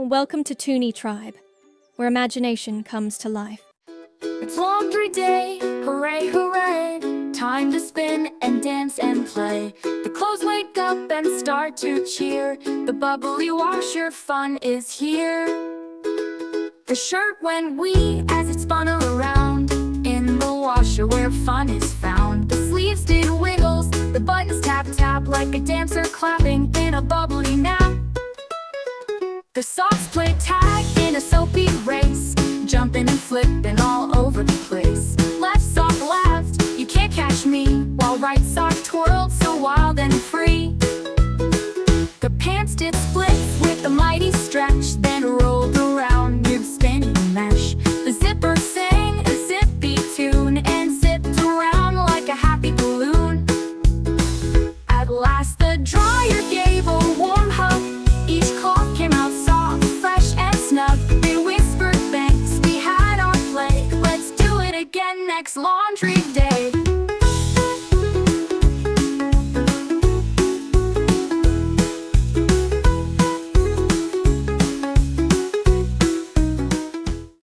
Welcome to Toony Tribe, where imagination comes to life. It's laundry day, hooray, hooray. Time to spin and dance and play. The clothes wake up and start to cheer. The bubbly washer fun is here. The shirt went wee as it spun around in the washer where fun is found. The sleeves did wiggles, the buttons tap tap like a dancer clapping in a bubbly nap. The socks played tag in a soapy race, jumping and flipping all over the place. Left sock laughed, you can't catch me, while right sock twirled so wild and free. The pants did splits with a mighty stretch, then rolled around with spinning mesh. The zipper sang a zippy tune and zipped around like a happy balloon. At last the dryer gave a warm hug. Each cloth came out soft, fresh and snug. They whispered thanks, we had our play. Let's do it again next laundry day.